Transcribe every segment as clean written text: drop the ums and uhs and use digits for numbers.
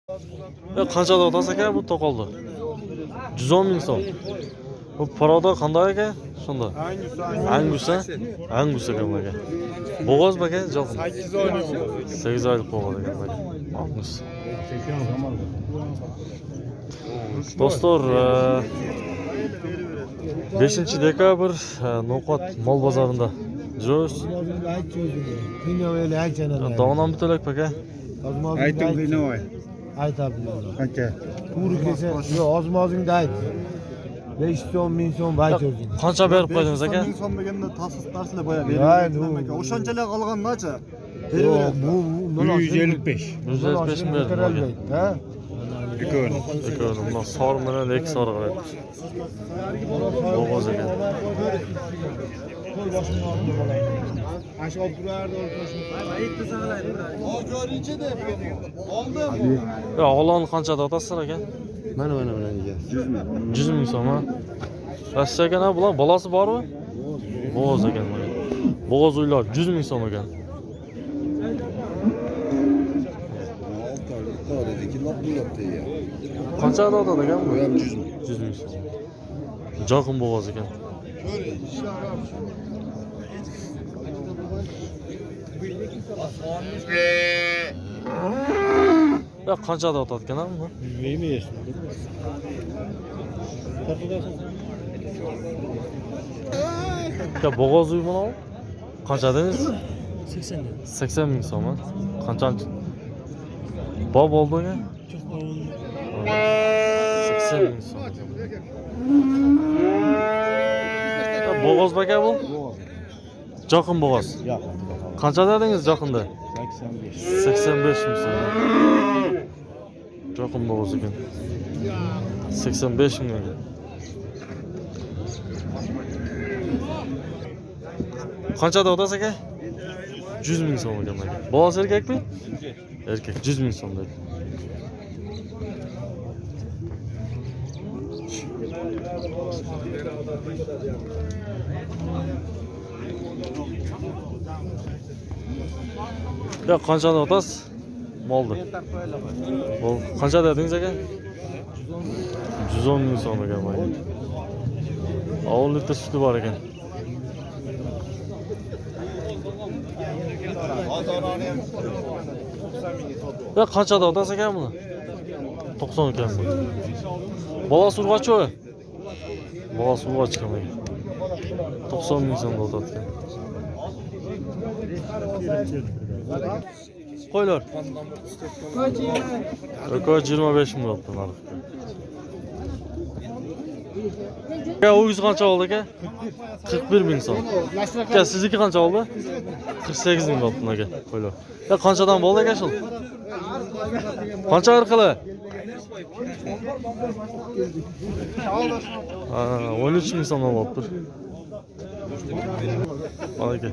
Qanchada otasi aka bu to'qoldi? 110 ming so'm. Bu paroda qanday aka? Shunda. Angus ekan aka. Bo'g'oz aka, jalqin. 8 oylik bo'g'oz. 8 oylik bo'g'oz ekan aka. Angus. Do'stlar, 5-dekabr No'qot mol bozorida yuribmiz. Davonam bitilak aka. Aytdim qiynoy. Aytabilir. Qancha? To'g'ri kelsa, yo'q, ozmozingda ayt. 5 so'm, 1000 so'm ayt o'zing. Qancha berib qo'ydingiz aka? 1000 so'm deganda ta'sis narsalar boya berib. O'shanchalar qolgandacha. Yo'q, bu 155. 155 ming berdim aka. Ha? Ekon. Mana sor bilan 2 sor qiladi. Bo'g'oz ekan. Aşağı durardı Ya oğlan qanchada otasizlar aka? Mana 100 ming. 100 ming so'm ha. Rossiya ekan bular, bolasi bormi? Bo'g'oz ekan mana. Bo'g'oz uylar 100 ming so'm ekan. Qanchada otadi ekan bu? 100 ming. 100 ming so'm. Joqin bo'g'oz ekan. Ya qanchada otadi ekan bu? Ya bo'g'oz uy mana. Qancha dedingiz? 80 ming so'm. Qancha? Bob oldi aka? 80 ming so'm. Ya bo'g'oz aka bu? Joqin bo'g'oz. Qancha dedingiz joqinda? 85 ming so'm. Joqin bo'g'oz ekan. 85 ming ekan. Qanchada otasi aka? 100 ming so'm ekan aka. Bolasi erkakmi? Erkak 100 ming so'm dedi. Ya qanchada otasiz? Moldi. Bol qancha dedingiz aka? 110 ming so'm ekan aka. 10 litr suti bor ekan. Ya qanchada otasi ekan buni? 90 ekan bu. Bolasi urg'ochi. Bolasi urg'och ekan aka. 90 ming so'mda otadi ekan. Qo'ylar. Aka 25 ming oldu narxi. Ya o'zingiz qancha oldi aka? 41 ming so'm. Aka sizniki qancha oldi? 48 ming oldi aka. Qo'ylar. Ya qanchadan bo'ldi aka shu? Qancha orqali? 13 ming so'mdan olibdi. Aka.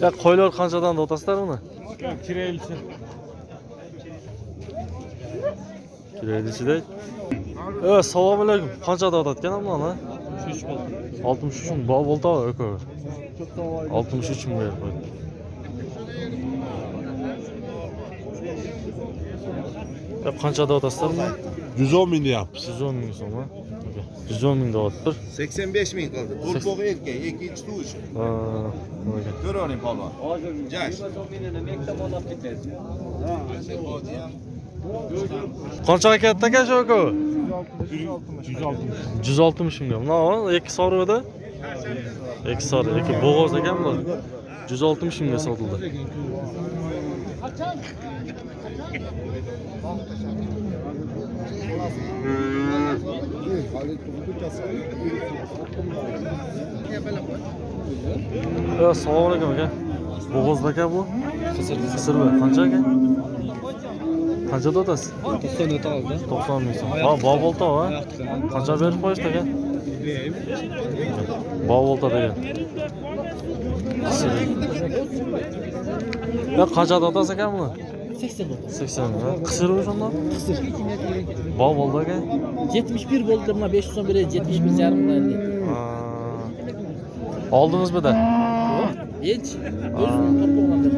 Ya qo'ylar qanchadan otasizlar uni? Kirelchi. Kirelchida. Assalomu alaykum. Qanchada otadigan ammo 63 ming. Bol bo'ldi aka. 63 ming berib qo'ydi. Ya qanchada otasizlar uni? 110 ming deyapmiz. 110 ming so'm ha. 110 ming deyapti. 85 ming qildi. To'rtboq erkak, ikkinchi tuvish. Ko'ravering polvon. Jash. Qancha katta aka shu aka? 160 ming. Mana 2 sorida. 2 sor, 2 bo'g'oz ekan bu. 160 mingga sotildi. Assalomu alaykum aka. Bo'g'oz aka bu? Qisir bu. Qancha aka? Qancha otasiz? 90 oldi. 90 ming so'm. Ha, bob olta ha. Qancha berib qo'yishdi aka? Bob olta degan. Ya qancha otasiz aka buni? 80 ming. Qisir o'shanda? Qisir. Bob oldi aka? 71 bo'ldi, mana 500 so'm beradi, 71 yarim bo'ldi. Oldingizmi da? Hech o'zim to'polgandim.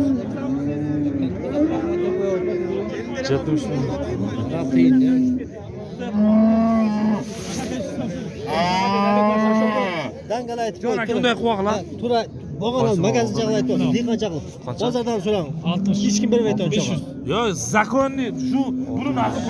70 bin. Dangala aytib qo'y. Bunday quvoqlar. Tura bo'g'on magazin chaqib aytib qo'y. Dehqonchaqib. Qancha? Bozordan so'rang. 60. Hech kim bermaydi o'ncha. Yo, zakonni shu buni narxi